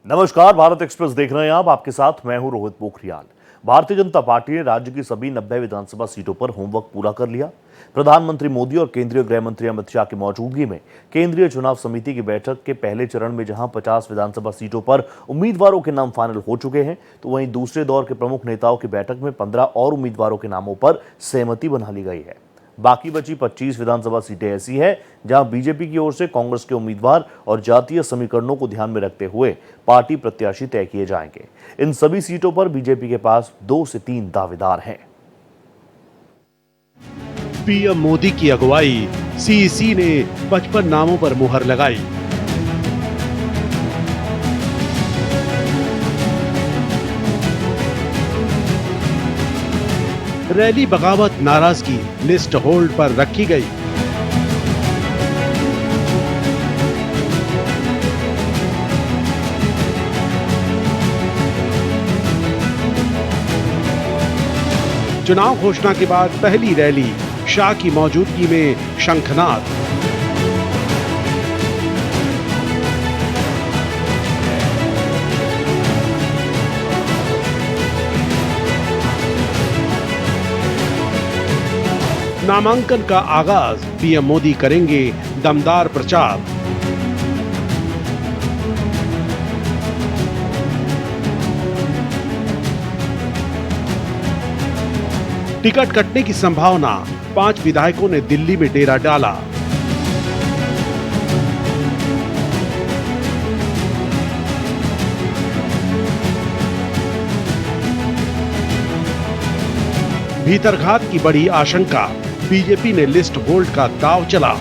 नमस्कार, भारत एक्सप्रेस देख रहे हैं आप। आपके साथ मैं हूं रोहित पोखरियाल। भारतीय जनता पार्टी ने राज्य की सभी 90 विधानसभा सीटों पर होमवर्क पूरा कर लिया। प्रधानमंत्री मोदी और केंद्रीय गृह मंत्री अमित शाह की मौजूदगी में केंद्रीय चुनाव समिति की बैठक के पहले चरण में जहां 50 विधानसभा सीटों पर उम्मीदवारों के नाम फाइनल हो चुके हैं, तो वहीं दूसरे दौर के प्रमुख नेताओं की बैठक में 15 और उम्मीदवारों के नामों पर सहमति बना ली गई है। बाकी बची 25 विधानसभा सीटें ऐसी हैं जहां बीजेपी की ओर से कांग्रेस के उम्मीदवार और जातीय समीकरणों को ध्यान में रखते हुए पार्टी प्रत्याशी तय किए जाएंगे। इन सभी सीटों पर बीजेपी के पास 2 से 3 दावेदार हैं। पीएम मोदी की अगुवाई सीईसी ने 55 नामों पर मुहर लगाई। रैली बगावत नाराजगी लिस्ट होल्ड पर रखी गई। चुनाव घोषणा के बाद पहली रैली शाह की मौजूदगी में शंखनाद। नामांकन का आगाज पीएम मोदी करेंगे दमदार प्रचार। टिकट कटने की संभावना, 5 विधायकों ने दिल्ली में डेरा डाला। भीतरघात की बड़ी आशंका, बीजेपी ने लिस्ट होल्ड का दांव चला।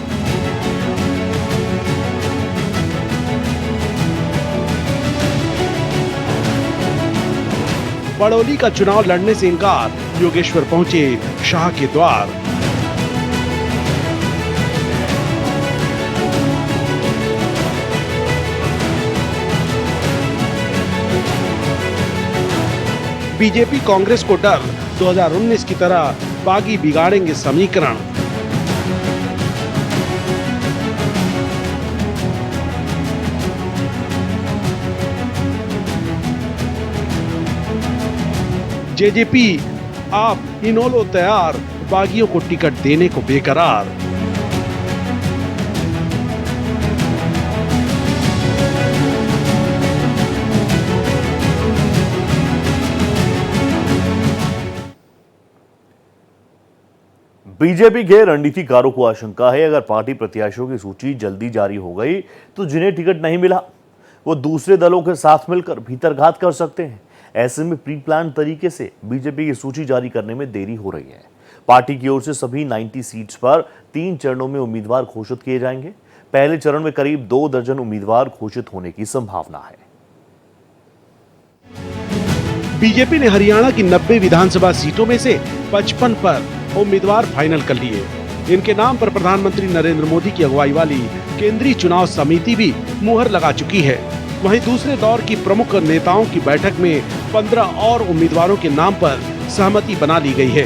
बड़ौली का चुनाव लड़ने से इनकार, योगेश्वर पहुंचे शाह के द्वार। बीजेपी कांग्रेस को डर, 2019 की तरह बागी बिगाड़ेंगे समीकरण। जेजेपी आप इनोलो तैयार, बागियों को टिकट देने को बेकरार। बीजेपी के रणनीतिकारों को आशंका है, अगर पार्टी प्रत्याशियों की सूची जल्दी जारी हो गई तो जिन्हें टिकट नहीं मिला वो दूसरे दलों के साथ मिलकर भीतरघात कर सकते हैं। ऐसे में प्री प्लान तरीके से बीजेपी की सूची जारी करने में देरी हो रही है। पार्टी की ओर से सभी 90 सीट्स पर 3 चरणों में उम्मीदवार घोषित किए जाएंगे। पहले चरण में करीब 2 दर्जन उम्मीदवार घोषित होने की संभावना है। बीजेपी ने हरियाणा की 90 विधानसभा सीटों में से 55 पर उम्मीदवार फाइनल कर लिए। इनके नाम पर प्रधानमंत्री नरेंद्र मोदी की अगुवाई वाली केंद्रीय चुनाव समिति भी मुहर लगा चुकी है। वहीं दूसरे दौर की प्रमुख नेताओं की बैठक में 15 और उम्मीदवारों के नाम पर सहमति बना ली गई है।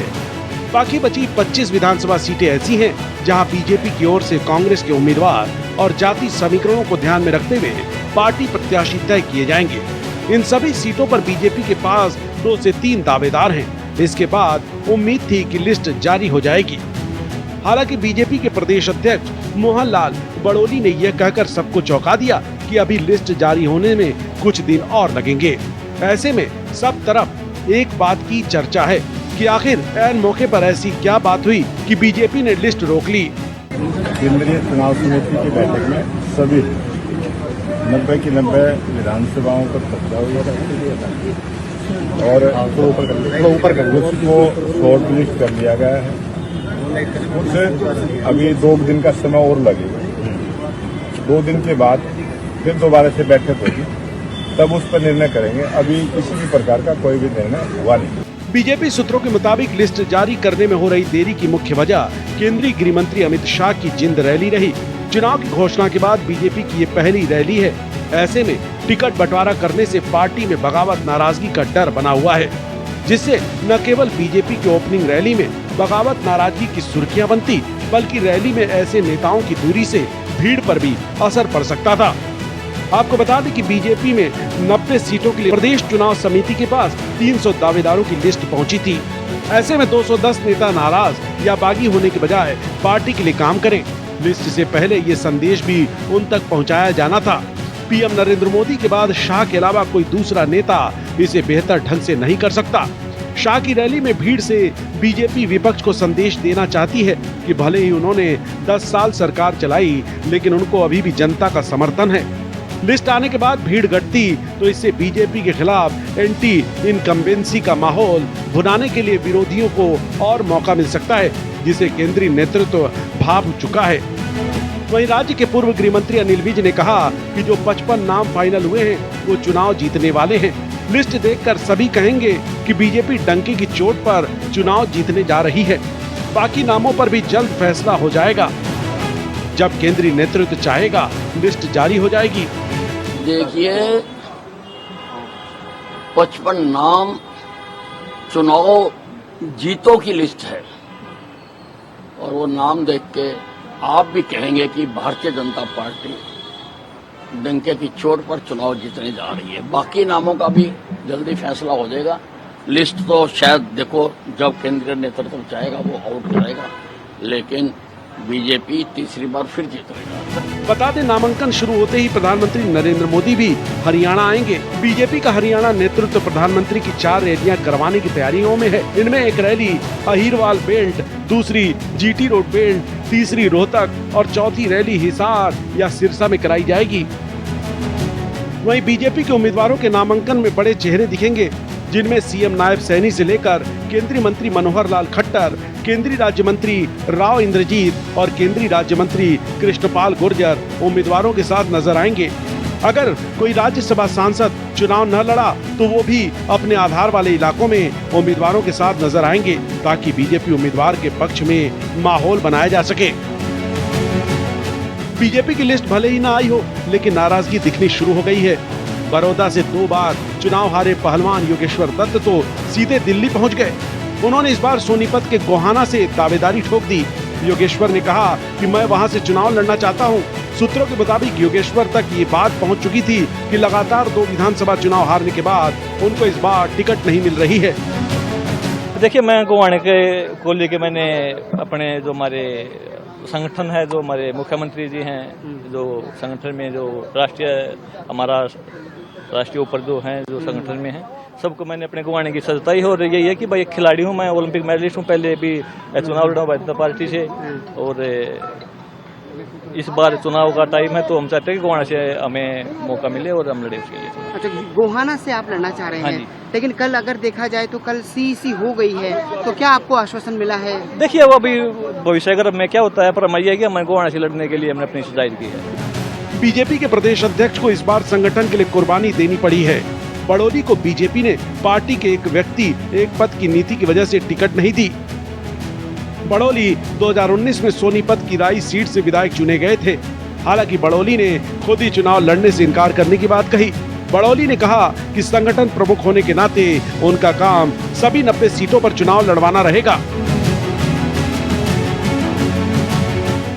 बाकी बची 25 विधानसभा सीटें ऐसी हैं जहां बीजेपी की ओर से कांग्रेस के उम्मीदवार और जाति समीकरणों को ध्यान में रखते हुए पार्टी प्रत्याशी तय किए जाएंगे। इन सभी सीटों पर बीजेपी के पास 2 से 3 दावेदार हैं। इसके बाद उम्मीद थी कि लिस्ट जारी हो जाएगी। हालांकि बीजेपी के प्रदेश अध्यक्ष मोहन लाल बड़ौली ने यह कहकर सबको चौंका दिया कि अभी लिस्ट जारी होने में कुछ दिन और लगेंगे। ऐसे में सब तरफ एक बात की चर्चा है कि आखिर ऐन मौके पर ऐसी क्या बात हुई कि बीजेपी ने लिस्ट रोक ली। केंद्रीय चुनाव समिति की बैठक में सभी 90 की 90 विधानसभाओं पर कब्जा हुआ और उसको शॉर्ट लिस्ट कर लिया गया है। उससे अभी 2 दिन का समय और लगेगा। 2 दिन के बाद फिर दोबारा से बैठक होगी, तब उस पर निर्णय करेंगे। अभी किसी भी प्रकार का कोई भी निर्णय हुआ नहीं। बीजेपी सूत्रों के मुताबिक लिस्ट जारी करने में हो रही देरी की मुख्य वजह केंद्रीय गृह मंत्री अमित शाह की जिंद रैली रही। चुनाव की घोषणा के बाद बीजेपी की ये पहली रैली है। ऐसे में टिकट बंटवारा करने से पार्टी में बगावत नाराजगी का डर बना हुआ है, जिससे न केवल बीजेपी की ओपनिंग रैली में बगावत नाराजगी की सुर्खियां बनती, बल्कि रैली में ऐसे नेताओं की दूरी से भीड़ पर भी असर पड़ सकता था। आपको बता दें कि बीजेपी में 90 सीटों के लिए प्रदेश चुनाव समिति के पास 300 दावेदारों की लिस्ट पहुंची थी। ऐसे में 210 नेता नाराज या बागी होने के बजाय पार्टी के लिए काम करें। लिस्ट से पहले ये संदेश भी उन तक पहुंचाया जाना था। पीएम नरेंद्र मोदी के बाद शाह के अलावा कोई दूसरा नेता इसे बेहतर ढंग से नहीं कर सकता। शाह की रैली में भीड़ से बीजेपी विपक्ष को संदेश देना चाहती है कि भले ही उन्होंने 10 साल सरकार चलाई, लेकिन उनको अभी भी जनता का समर्थन है। लिस्ट आने के बाद भीड़ घटती तो इससे बीजेपी के खिलाफ एंटी इनकम्बेंसी का माहौल भुनाने के लिए विरोधियों को और मौका मिल सकता है, जिसे केंद्रीय नेतृत्व भाप चुका है। वहीं राज्य के पूर्व गृह मंत्री अनिल विज ने कहा कि जो 55 नाम फाइनल हुए हैं वो चुनाव जीतने वाले हैं। लिस्ट देखकर सभी कहेंगे कि बीजेपी डंके की चोट पर चुनाव जीतने जा रही है। बाकी नामों पर भी जल्द फैसला हो जाएगा। जब केंद्रीय नेतृत्व चाहेगा लिस्ट जारी हो जाएगी। देखिए, 55 नाम चुनाव जीतों की लिस्ट है और वो नाम देख के आप भी कहेंगे कि भारतीय जनता पार्टी डंके की चोट पर चुनाव जीतने जा रही है। बाकी नामों का भी जल्दी फैसला हो जाएगा। लिस्ट तो शायद देखो जब केंद्रीय नेतृत्व चाहेगा वो आउट करेगा, लेकिन बीजेपी तीसरी बार फिर जीतेगा। बता दें, नामांकन शुरू होते ही प्रधानमंत्री नरेंद्र मोदी भी हरियाणा आएंगे। बीजेपी का हरियाणा नेतृत्व प्रधानमंत्री की 4 रैलियां करवाने की तैयारियों में है। इनमें एक रैली अहीरवाल बेल्ट, दूसरी जीटी रोड बेल्ट, तीसरी रोहतक और चौथी रैली हिसार या सिरसा में कराई जाएगी। वहीं बीजेपी के उम्मीदवारों के नामांकन में बड़े चेहरे दिखेंगे, जिनमें सीएम नायब सैनी से लेकर केंद्रीय मंत्री मनोहर लाल खट्टर, केंद्रीय राज्य मंत्री राव इंद्रजीत और केंद्रीय राज्य मंत्री कृष्णपाल गुर्जर उम्मीदवारों के साथ नजर आएंगे। अगर कोई राज्यसभा सांसद चुनाव न लड़ा तो वो भी अपने आधार वाले इलाकों में उम्मीदवारों के साथ नजर आएंगे, ताकि बीजेपी उम्मीदवार के पक्ष में माहौल बनाया जा सके। बीजेपी की लिस्ट भले ही न आई हो, लेकिन नाराजगी दिखनी शुरू हो गई है। बड़ौदा से 2 बार चुनाव हारे पहलवान योगेश्वर दत्त तो सीधे दिल्ली पहुंच गए। उन्होंने इस बार सोनीपत के गोहाना से दावेदारी ठोक दी। योगेश्वर ने कहा कि मैं वहां से चुनाव लड़ना चाहता हूं। सूत्रों के मुताबिक योगेश्वर तक ये बात पहुंच चुकी थी कि लगातार 2 विधानसभा चुनाव हारने के बाद उनको इस बार टिकट नहीं मिल रही है। देखिए, मैं गोहाने के को लेके मैंने अपने जो हमारे संगठन है, जो हमारे मुख्यमंत्री जी हैं, जो संगठन में जो हमारा राष्ट्रीय ऊपर जो हैं जो संगठन में हैं, सबको मैंने अपने गोहाने की सजताई हो रही है कि भाई एक खिलाड़ी हूँ, मैं ओलंपिक मेडलिस्ट हूँ, पहले भी चुनाव लड़ा भारतीय जनता पार्टी से, और इस बार चुनाव का टाइम है तो हम चाहते हैं कि गोहाना से हमें मौका मिले और हम लड़े उसके लिए। अच्छा, गोहाना से आप लड़ना चाह रहे हैं, लेकिन कल अगर देखा जाए तो कल सीईसी हो गई है, तो क्या आपको आश्वासन मिला है? देखिए, वो अभी भविष्य अगर में क्या होता है, पर हमारी है कि हमें गोहाना से लड़ने के लिए हमने अपनी जाहिर की है। बीजेपी के प्रदेश अध्यक्ष को इस बार संगठन के लिए कुर्बानी देनी पड़ी है। बड़ौली को बीजेपी ने पार्टी के एक व्यक्ति एक पद की नीति की वजह से टिकट नहीं दी। बड़ौली 2019 में सोनीपत की राई सीट से विधायक चुने गए थे। हालांकि बड़ौली ने खुद ही चुनाव लड़ने से इनकार करने की बात कही। बड़ौली ने कहा कि संगठन प्रमुख होने के नाते उनका काम सभी 90 सीटों पर चुनाव लड़वाना रहेगा।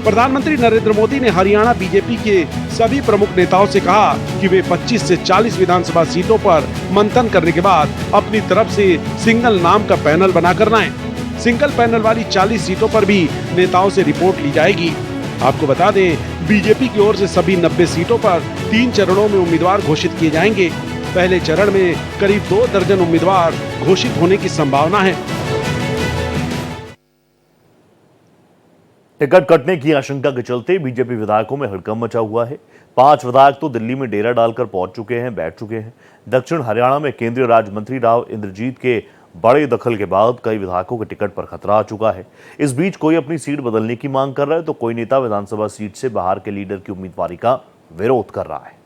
प्रधानमंत्री नरेंद्र मोदी ने हरियाणा बीजेपी के सभी प्रमुख नेताओं से कहा कि वे 25 से 40 विधानसभा सीटों पर मंथन करने के बाद अपनी तरफ से सिंगल नाम का पैनल बनाकर लाएं। सिंगल पैनल वाली 40 सीटों पर भी नेताओं से रिपोर्ट ली जाएगी। आपको बता दें, बीजेपी की ओर से सभी 90 सीटों पर 3 चरणों में उम्मीदवार घोषित किए जाएंगे। पहले चरण में करीब 2 दर्जन उम्मीदवार घोषित होने की संभावना है। टिकट कटने की आशंका के चलते बीजेपी विधायकों में हड़कंप मचा हुआ है। 5 विधायक तो दिल्ली में डेरा डालकर पहुंच चुके हैं, बैठ चुके हैं। दक्षिण हरियाणा में केंद्रीय राज्य मंत्री राव इंद्रजीत के बड़े दखल के बाद कई विधायकों के टिकट पर खतरा आ चुका है। इस बीच कोई अपनी सीट बदलने की मांग कर रहा है तो कोई नेता विधानसभा सीट से बाहर के लीडर की उम्मीदवारी का विरोध कर रहा है।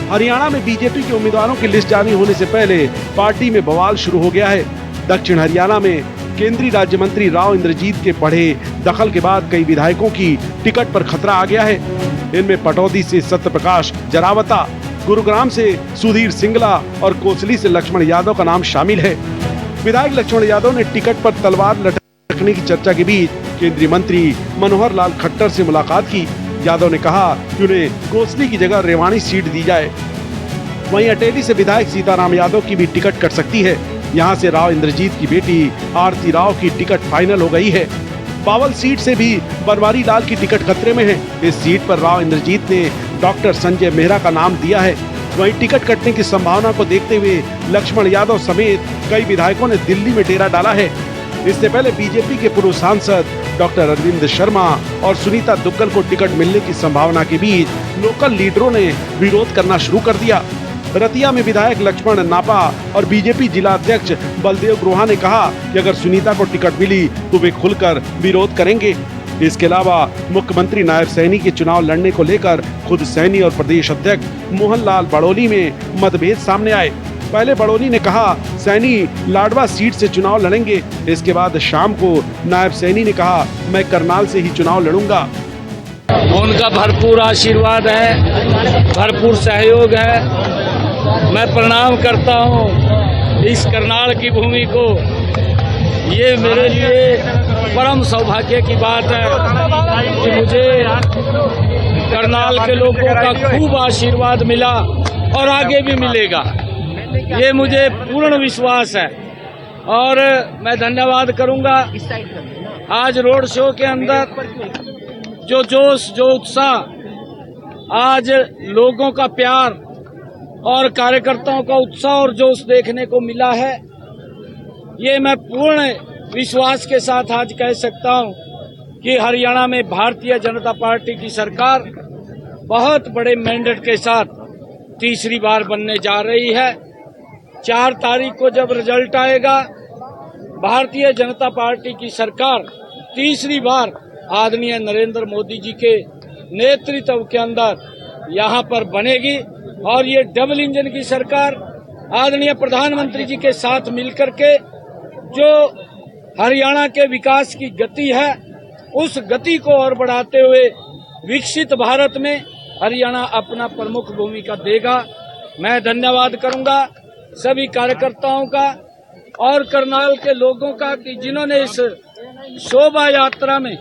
हरियाणा में बीजेपी के उम्मीदवारों की लिस्ट जारी होने से पहले पार्टी में बवाल शुरू हो गया है। दक्षिण हरियाणा में केंद्रीय राज्य मंत्री राव इंद्रजीत के बढ़े दखल के बाद कई विधायकों की टिकट पर खतरा आ गया है। इनमें पटौदी से सत्यप्रकाश जरावता, गुरुग्राम से सुधीर सिंगला और कोसली से लक्ष्मण यादव का नाम शामिल है। विधायक लक्ष्मण यादव ने टिकट पर तलवार लटकने की चर्चा के बीच केंद्रीय मंत्री मनोहर लाल खट्टर से मुलाकात की। यादव ने कहा कि उन्हें कोसली की जगह रेवाड़ी सीट दी जाए। वहीं अटेली से विधायक सीताराम यादव की भी टिकट कट सकती है। यहाँ से राव इंद्रजीत की बेटी आरती राव की टिकट फाइनल हो गई है। बावल सीट से भी बनवारी लाल की टिकट खतरे में है। इस सीट पर राव इंद्रजीत ने डॉक्टर संजय मेहरा का नाम दिया है। वहीं टिकट कटने की संभावना को देखते हुए लक्ष्मण यादव समेत कई विधायकों ने दिल्ली में डेरा डाला है। इससे पहले बीजेपी के पूर्व सांसद डॉक्टर अरविंद शर्मा और सुनीता दुग्गल को टिकट मिलने की संभावना के बीच लोकल लीडरों ने विरोध करना शुरू कर दिया। रतिया में विधायक लक्ष्मण नापा और बीजेपी जिला अध्यक्ष बलदेव ग्रोहा ने कहा कि अगर सुनीता को टिकट मिली तो वे खुलकर विरोध करेंगे। इसके अलावा मुख्यमंत्री नायब सैनी के चुनाव लड़ने को लेकर खुद सैनी और प्रदेश अध्यक्ष मोहनलाल बड़ोली में मतभेद सामने आए। पहले बड़ोली ने कहा सैनी लाडवा सीट से चुनाव लड़ेंगे। इसके बाद शाम को नायब सैनी ने कहा मैं करनाल से ही चुनाव लड़ूंगा। उनका भरपूर आशीर्वाद है, भरपूर सहयोग है। मैं प्रणाम करता हूं इस करनाल की भूमि को। ये मेरे लिए परम सौभाग्य की बात है कि मुझे करनाल के लोगों का खूब आशीर्वाद मिला और आगे भी मिलेगा, ये मुझे पूर्ण विश्वास है। और मैं धन्यवाद करूंगा आज रोड शो के अंदर जो जोश, जो उत्साह, आज लोगों का प्यार और कार्यकर्ताओं का उत्साह और जोश देखने को मिला है। ये मैं पूर्ण विश्वास के साथ आज कह सकता हूं कि हरियाणा में भारतीय जनता पार्टी की सरकार बहुत बड़े मैंडेट के साथ तीसरी बार बनने जा रही है। 4 तारीख को जब रिजल्ट आएगा, भारतीय जनता पार्टी की सरकार तीसरी बार आदरणीय नरेंद्र मोदी जी के नेतृत्व के अंदर यहाँ पर बनेगी और ये डबल इंजन की सरकार आदरणीय प्रधानमंत्री जी के साथ मिलकर के जो हरियाणा के विकास की गति है, उस गति को और बढ़ाते हुए विकसित भारत में हरियाणा अपना प्रमुख भूमिका देगा। मैं धन्यवाद करूंगा सभी कार्यकर्ताओं का और करनाल के लोगों का कि जिन्होंने इस शोभा यात्रा में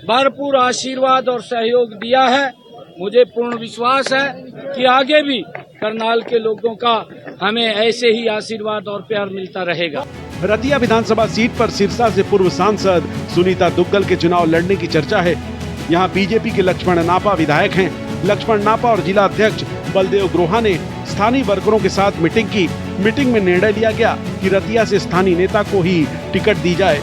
भरपूर आशीर्वाद और सहयोग दिया है। मुझे पूर्ण विश्वास है कि आगे भी करनाल के लोगों का हमें ऐसे ही आशीर्वाद और प्यार मिलता रहेगा। रतिया विधानसभा सीट पर सिरसा से पूर्व सांसद सुनीता दुग्गल के चुनाव लड़ने की चर्चा है। यहाँ बीजेपी के लक्ष्मण नापा विधायक हैं। लक्ष्मण नापा और जिला अध्यक्ष बलदेव ग्रोहा ने स्थानीय वर्करों के साथ मीटिंग की। मीटिंग में निर्णय लिया गया कि रतिया से स्थानीय नेता को ही टिकट दी जाए।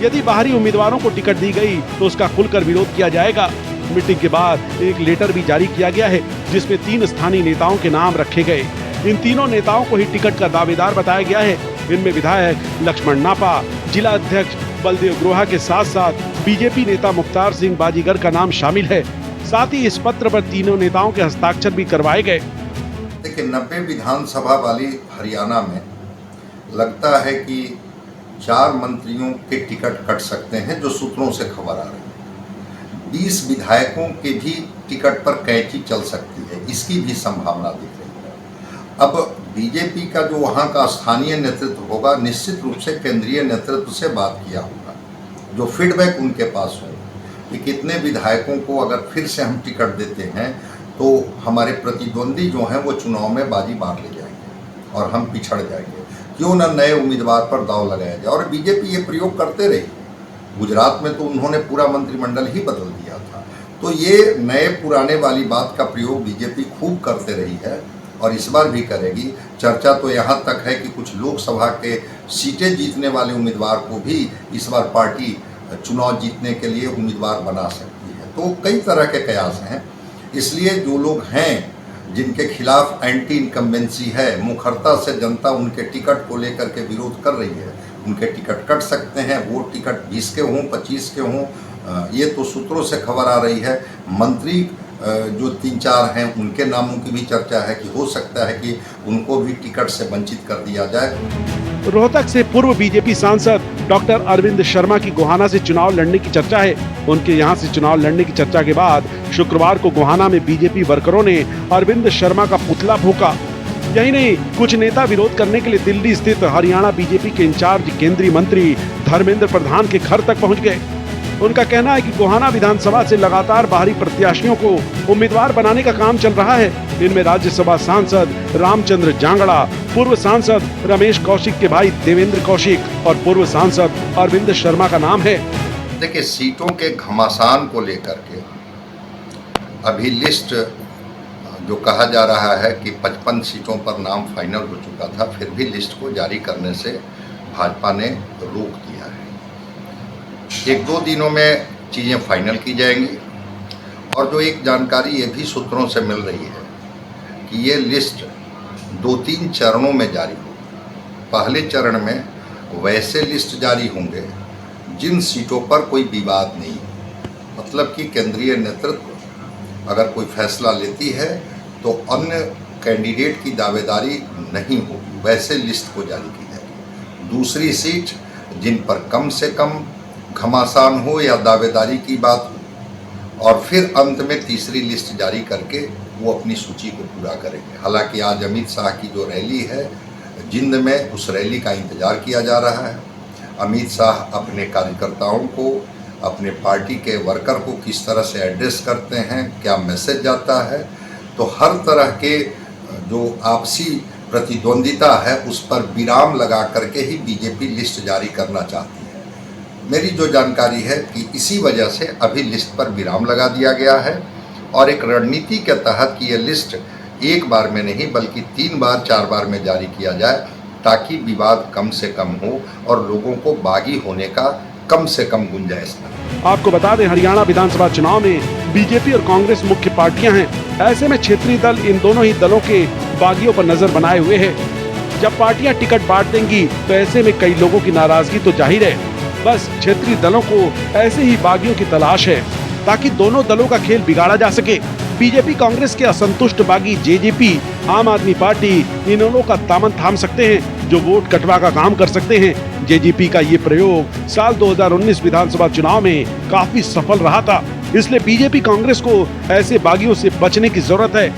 यदि बाहरी उम्मीदवारों को टिकट दी गई तो उसका खुलकर विरोध किया जाएगा। मीटिंग के बाद एक लेटर भी जारी किया गया है जिसमें 3 स्थानीय नेताओं के नाम रखे गए। इन तीनों नेताओं को ही टिकट का दावेदार बताया गया है। इनमें विधायक लक्ष्मण नापा, जिला अध्यक्ष बलदेव ग्रोहा के साथ साथ बीजेपी नेता मुख्तार सिंह बाजीगर का नाम शामिल है। साथ ही इस पत्र पर तीनों नेताओं के हस्ताक्षर भी करवाए गए। देखिए 90 विधानसभा वाली हरियाणा में लगता है कि 4 मंत्रियों के टिकट कट सकते हैं, जो सूत्रों से खबर आ रही है। 20 विधायकों के भी टिकट पर कैंची चल सकती है, इसकी भी संभावना दिख रही है। अब बीजेपी का जो वहाँ का स्थानीय नेतृत्व होगा, निश्चित रूप से केंद्रीय नेतृत्व से बात किया होगा, जो फीडबैक उनके पास हो कि कितने विधायकों को अगर फिर से हम टिकट देते हैं तो हमारे प्रतिद्वंदी जो हैं वो चुनाव में बाजी मार ले जाएंगे और हम पिछड़ जाएंगे। क्यों न नए उम्मीदवार पर दाव लगाया जाए। और बीजेपी ये प्रयोग करते रही। गुजरात में तो उन्होंने पूरा मंत्रिमंडल ही बदल दिया था। तो ये नए पुराने वाली बात का प्रयोग बीजेपी खूब करते रही है और इस बार भी करेगी। चर्चा तो यहाँ तक है कि कुछ लोकसभा के सीटें जीतने वाले उम्मीदवार को भी इस बार पार्टी चुनाव जीतने के लिए उम्मीदवार बना सकती है। तो कई तरह के कयास हैं। इसलिए जो लोग हैं जिनके खिलाफ एंटी इनकम्बेंसी है, मुखरता से जनता उनके टिकट को लेकर के विरोध कर रही है, उनके टिकट कट सकते हैं। वो टिकट 20 के हों, 25 के हों, ये तो सूत्रों से खबर आ रही है। मंत्री जो 3-4 हैं उनके नामों की भी चर्चा है कि हो सकता है कि उनको भी टिकट से वंचित कर दिया जाए। रोहतक से पूर्व बीजेपी सांसद डॉक्टर अरविंद शर्मा की गोहाना से चुनाव लड़ने की चर्चा है। उनके यहां से चुनाव लड़ने की चर्चा के बाद शुक्रवार को गोहाना में बीजेपी वर्करों ने अरविंद शर्मा का पुतला फूंका। यही नहीं, कुछ नेता विरोध करने के लिए दिल्ली स्थित हरियाणा बीजेपी के इंचार्ज केंद्रीय मंत्री धर्मेंद्र प्रधान के घर तक पहुंच गए। उनका कहना है कि गोहाना विधानसभा से लगातार बाहरी प्रत्याशियों को उम्मीदवार बनाने का काम चल रहा है। इनमें राज्यसभा सांसद रामचंद्र जांगड़ा, पूर्व सांसद रमेश कौशिक के भाई देवेंद्र कौशिक और पूर्व सांसद अरविंद शर्मा का नाम है। देखिए, सीटों के घमासान को लेकर के अभी लिस्ट जो कहा जा रहा है कि 55 सीटों पर नाम फाइनल हो चुका था, फिर भी लिस्ट को जारी करने से भाजपा ने रोक दिया है। 1-2 दिनों में चीज़ें फाइनल की जाएंगी। और जो एक जानकारी ये भी सूत्रों से मिल रही है कि ये लिस्ट 2-3 चरणों में जारी होगी। पहले चरण में वैसे लिस्ट जारी होंगे जिन सीटों पर कोई विवाद नहीं, मतलब कि केंद्रीय नेतृत्व अगर कोई फैसला लेती है तो अन्य कैंडिडेट की दावेदारी नहीं होगी, वैसे लिस्ट को जारी की जाएगी। दूसरी सीट जिन पर कम से कम घमासान हो या दावेदारी की बात हो, और फिर अंत में तीसरी लिस्ट जारी करके वो अपनी सूची को पूरा करेंगे। हालांकि आज अमित शाह की जो रैली है जिंद में, उस रैली का इंतजार किया जा रहा है। अमित शाह अपने कार्यकर्ताओं को, अपने पार्टी के वर्कर को किस तरह से एड्रेस करते हैं, क्या मैसेज जाता है, तो हर तरह के जो आपसी प्रतिद्वंदिता है उस पर विराम लगा करके ही बीजेपी लिस्ट जारी करना चाहती है। मेरी जो जानकारी है कि इसी वजह से अभी लिस्ट पर विराम लगा दिया गया है और एक रणनीति के तहत कि ये लिस्ट एक बार में नहीं बल्कि 3 बार 4 बार में जारी किया जाए, ताकि विवाद कम से कम हो और लोगों को बागी होने का कम से कम गुंजाइश न। आपको बता दें, हरियाणा विधानसभा चुनाव में बीजेपी और कांग्रेस मुख्य पार्टियां हैं। ऐसे में क्षेत्रीय दल इन दोनों ही दलों के बागियों पर नजर बनाए हुए हैं। जब पार्टियां टिकट बांट देंगी तो ऐसे में कई लोगों की नाराजगी तो जाहिर है। बस क्षेत्रीय दलों को ऐसे ही बागियों की तलाश है ताकि दोनों दलों का खेल बिगाड़ा जा सके। बीजेपी कांग्रेस के असंतुष्ट बागी जेजेपी, आम आदमी पार्टी इन दोनों का दामन थाम सकते हैं, जो वोट कटवा का काम कर सकते हैं। जेजेपी का ये प्रयोग साल 2019 विधानसभा चुनाव में काफी सफल रहा था, इसलिए बीजेपी कांग्रेस को ऐसे बागियों से बचने की जरूरत है।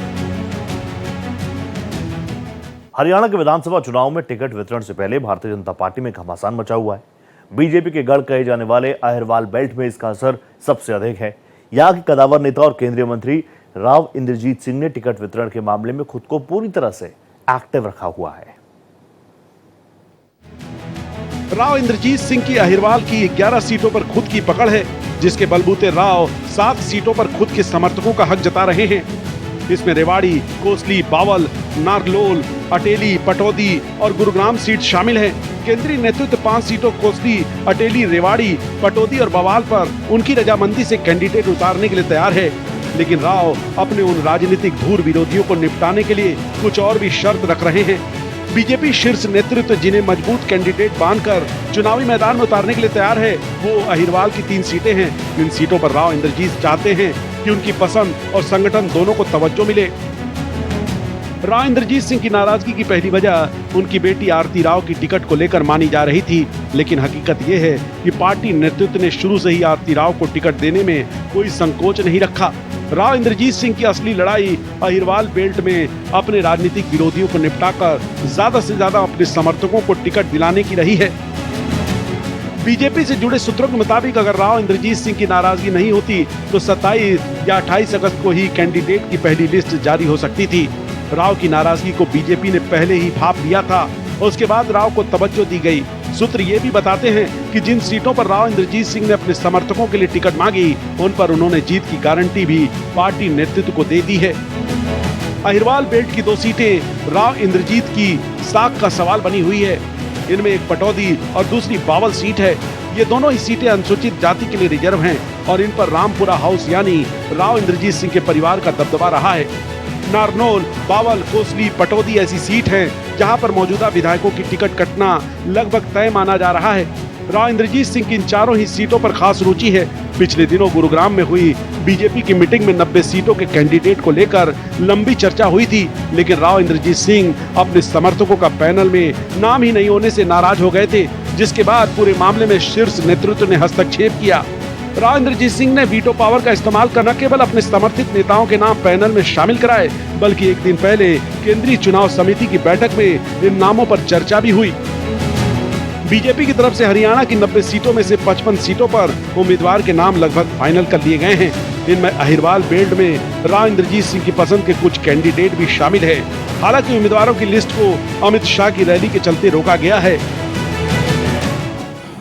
हरियाणा के विधानसभा चुनाव में टिकट वितरण से पहले भारतीय जनता पार्टी में घमासान मचा हुआ है। बीजेपी के गढ़ कहे जाने वाले अहिरवाल बेल्ट में इसका असर सबसे अधिक है। यहाँ के कदावर नेता और केंद्रीय मंत्री राव इंद्रजीत सिंह ने टिकट वितरण के मामले में खुद को पूरी तरह से एक्टिव रखा हुआ है। राव इंद्रजीत सिंह की अहिरवाल की 11 सीटों पर खुद की पकड़ है, जिसके बलबूते राव 7 सीटों पर खुद के समर्थकों का हक जता रहे हैं। इसमें रेवाड़ी, कोसली, बावल, नारलोल, अटेली, पटौदी और गुरुग्राम सीट शामिल है। केंद्रीय नेतृत्व 5 सीटों कोसली, अटेली, रेवाड़ी, पटौदी और बवाल पर उनकी रजामंदी से कैंडिडेट उतारने के लिए तैयार है, लेकिन राव अपने उन राजनीतिक धूर विरोधियों को निपटाने के लिए कुछ और भी शर्त रख रहे हैं। बीजेपी शीर्ष नेतृत्व जिन्हें मजबूत कैंडिडेट बांधकर चुनावी मैदान में उतारने के लिए तैयार है, वो अहिरवाल की 3 सीटें हैं। इन सीटों पर राव इंद्रजीत चाहते हैं कि उनकी पसंद और संगठन दोनों को तवज्जो मिले। राव इंद्रजीत सिंह की नाराजगी की पहली वजह उनकी बेटी आरती राव की टिकट को लेकर मानी जा रही थी, लेकिन हकीकत ये है कि पार्टी नेतृत्व ने शुरू से ही आरती राव को टिकट देने में कोई संकोच नहीं रखा। राव इंद्रजीत सिंह की असली लड़ाई अहिरवाल बेल्ट में अपने राजनीतिक विरोधियों को निपटाकर ज्यादा से ज्यादा अपने समर्थकों को टिकट दिलाने की रही है। बीजेपी से जुड़े सूत्रों के मुताबिक अगर राव इंद्रजीत सिंह की नाराजगी नहीं होती तो 27 या 28 अगस्त को ही कैंडिडेट की पहली लिस्ट जारी हो सकती थी। राव की नाराजगी को बीजेपी ने पहले ही भांप लिया था और उसके बाद राव को तवज्जो दी गई। सूत्र ये भी बताते हैं कि जिन सीटों पर राव इंद्रजीत सिंह ने अपने समर्थकों के लिए टिकट मांगी, उन पर उन्होंने जीत की गारंटी भी पार्टी नेतृत्व को दे दी है। अहिरवाल बेल्ट की 2 सीटें राव इंद्रजीत की साख का सवाल बनी हुई है। इनमें एक पटौदी और दूसरी बावल सीट है। ये दोनों ही सीटें अनुसूचित जाति के लिए रिजर्व हैं और इन पर रामपुरा हाउस यानी राव इंद्रजीत सिंह के परिवार का दबदबा रहा है। नारनौल, बावल, कोसली, पटौदी ऐसी सीट हैं जहां पर मौजूदा विधायकों की टिकट कटना लगभग तय माना जा रहा है। राव इंद्रजीत सिंह की इन चारों ही सीटों पर खास रुचि है। पिछले दिनों गुरुग्राम में हुई बीजेपी की मीटिंग में 90 सीटों के कैंडिडेट को लेकर लंबी चर्चा हुई थी, लेकिन राव इंद्रजीत सिंह अपने समर्थकों का पैनल में नाम ही नहीं होने से नाराज हो गए थे, जिसके बाद पूरे मामले में शीर्ष नेतृत्व ने हस्तक्षेप किया। राव इंद्रजीत सिंह ने वीटो पावर का इस्तेमाल कर न केवल अपने समर्थित नेताओं के नाम पैनल में शामिल कराए, बल्कि एक दिन पहले केंद्रीय चुनाव समिति की बैठक में इन नामों पर चर्चा भी हुई। बीजेपी की तरफ से हरियाणा की 90 सीटों में से 55 सीटों पर उम्मीदवार के नाम लगभग फाइनल कर लिए गए हैं। इनमें अहिरवाल बेल्ट में राव इंद्रजीत सिंह की पसंद के कुछ कैंडिडेट भी शामिल है। हालांकि उम्मीदवारों की लिस्ट को अमित शाह की रैली के चलते रोका गया है।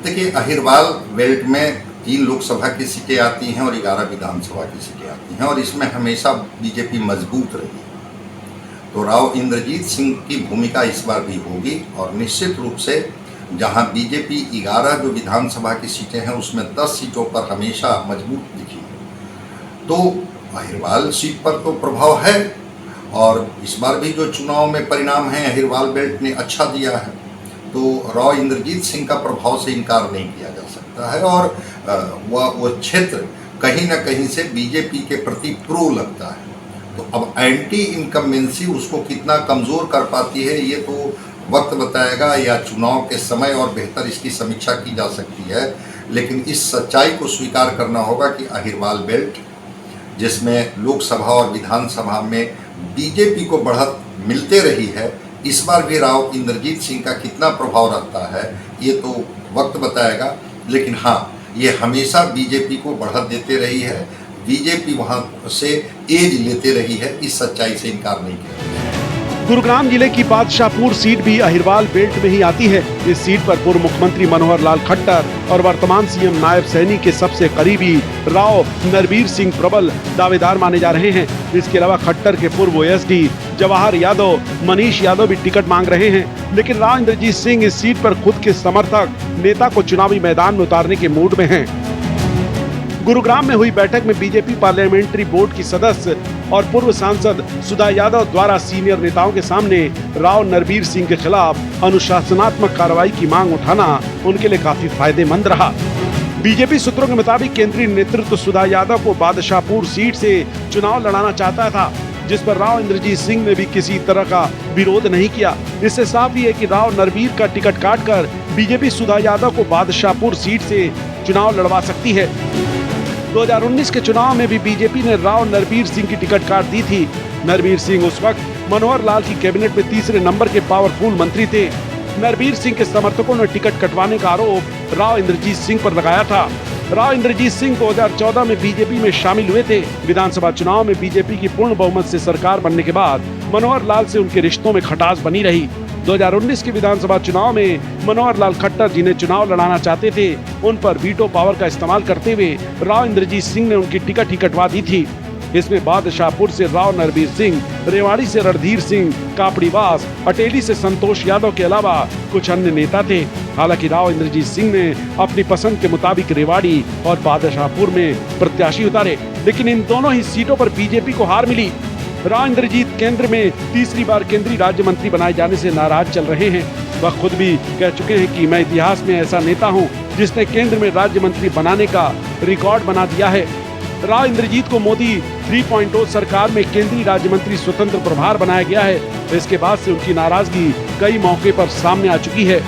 देखिए, अहिरवाल बेल्ट में 3 लोकसभा की सीटें आती हैं और 11 विधानसभा की सीटें आती हैं और इसमें हमेशा बीजेपी मजबूत रही है। तो राव इंद्रजीत सिंह की भूमिका इस बार भी होगी और निश्चित रूप से जहां बीजेपी 11 जो विधानसभा की सीटें हैं उसमें 10 सीटों पर हमेशा मजबूत दिखी है। तो अहिरवाल सीट पर तो प्रभाव है और इस बार भी जो चुनाव में परिणाम है अहिरवाल बेल्ट ने अच्छा दिया है, तो राव इंद्रजीत सिंह का प्रभाव से इनकार नहीं किया जा सकता है और वह क्षेत्र कहीं ना कहीं से बीजेपी के प्रति प्रो लगता है। तो अब एंटी इनकम्बेंसी उसको कितना कमज़ोर कर पाती है ये तो वक्त बताएगा या चुनाव के समय और बेहतर इसकी समीक्षा की जा सकती है। लेकिन इस सच्चाई को स्वीकार करना होगा कि अहिरवाल बेल्ट जिसमें लोकसभा और विधानसभा में बीजेपी को बढ़त मिलते रही है, इस बार भी राव इंद्रजीत सिंह का कितना प्रभाव रहता है ये तो वक्त बताएगा। लेकिन हाँ, ये हमेशा बीजेपी को बढ़त देते रही है, बीजेपी वहाँ से एज लेते रही है, इस सच्चाई से इनकार नहीं किया। गुरुग्राम जिले की बादशाहपुर सीट भी अहिरवाल बेल्ट में ही आती है। इस सीट पर पूर्व मुख्यमंत्री मनोहर लाल खट्टर और वर्तमान सीएम नायब सैनी के सबसे करीबी राव नरबीर सिंह प्रबल दावेदार माने जा रहे हैं। इसके अलावा खट्टर के पूर्व ओएसडी जवाहर यादव, मनीष यादव भी टिकट मांग रहे हैं। लेकिन राव इंद्रजीत सिंह इस सीट पर खुद के समर्थक नेता को चुनावी मैदान में उतारने के मूड में हैं। गुरुग्राम में हुई बैठक में बीजेपी पार्लियामेंट्री बोर्ड की सदस्य और पूर्व सांसद सुधा यादव द्वारा सीनियर नेताओं के सामने राव नरबीर सिंह के खिलाफ अनुशासनात्मक कार्रवाई की मांग उठाना उनके लिए काफी फायदेमंद रहा। बीजेपी सूत्रों के मुताबिक केंद्रीय नेतृत्व सुधा यादव को बादशाहपुर सीट से चुनाव लड़ाना चाहता था, जिस पर राव इंद्रजीत सिंह ने भी किसी तरह का विरोध नहीं किया। इससे साफ ही है कि राव नरबीर का टिकट काटकर बीजेपी सुधा यादव को बादशाहपुर सीट से चुनाव लड़वा सकती है। 2019 के चुनाव में भी बीजेपी ने राव नरबीर सिंह की टिकट काट दी थी। नरबीर सिंह उस वक्त मनोहर लाल की कैबिनेट में तीसरे नंबर के पावरफुल मंत्री थे। नरबीर सिंह के समर्थकों ने टिकट कटवाने का आरोप राव इंद्रजीत सिंह पर लगाया था। राव इंद्रजीत सिंह 2014 में बीजेपी में शामिल हुए थे। विधानसभा चुनाव में बीजेपी की पूर्ण बहुमत से सरकार बनने के बाद मनोहर लाल से उनके रिश्तों में खटास बनी रही। 2019 के विधानसभा चुनाव में मनोहर लाल खट्टर जिन्हें चुनाव लड़ाना चाहते थे, उन पर वीटो पावर का इस्तेमाल करते हुए राव इंद्रजीत सिंह ने उनकी टिकट ही कटवा दी थी। इसमें बादशाहपुर से राव नरबीर सिंह, रेवाड़ी से रणधीर सिंह, कापड़ीवास, अटेली से संतोष यादव के अलावा कुछ अन्य नेता थे। हालांकि राव इंद्रजीत सिंह ने अपनी पसंद के मुताबिक रेवाड़ी और बादशाहपुर में प्रत्याशी उतारे, लेकिन इन दोनों ही सीटों पर बीजेपी को हार मिली। राव इंद्रजीत केंद्र में तीसरी बार केंद्रीय राज्य मंत्री बनाए जाने से नाराज चल रहे हैं। वह खुद भी कह चुके हैं कि मैं इतिहास में ऐसा नेता हूं जिसने केंद्र में राज्य मंत्री बनाने का रिकॉर्ड बना दिया है। राव इंद्रजीत को मोदी 3.0 सरकार में केंद्रीय राज्य मंत्री स्वतंत्र प्रभार बनाया गया है। इसके बाद से उनकी नाराजगी कई मौके पर सामने आ चुकी है।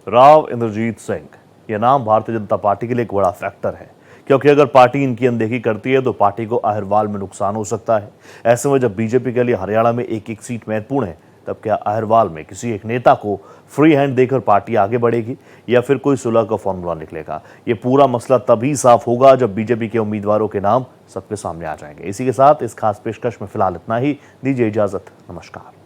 राव इंद्रजीत सिंह, यह नाम भारतीय जनता पार्टी के लिए एक बड़ा फैक्टर है, क्योंकि अगर पार्टी इनकी अनदेखी करती है तो पार्टी को अहिरवाल में नुकसान हो सकता है। ऐसे में जब बीजेपी के लिए हरियाणा में एक एक सीट महत्वपूर्ण है, तब क्या अहिरवाल में किसी एक नेता को फ्री हैंड देकर पार्टी आगे बढ़ेगी या फिर कोई सुलह का फॉर्मूला निकलेगा? ये पूरा मसला तभी साफ होगा जब बीजेपी के उम्मीदवारों के नाम सबके सामने आ जाएंगे। इसी के साथ इस खास पेशकश में फिलहाल इतना ही। दीजिए इजाजत, नमस्कार।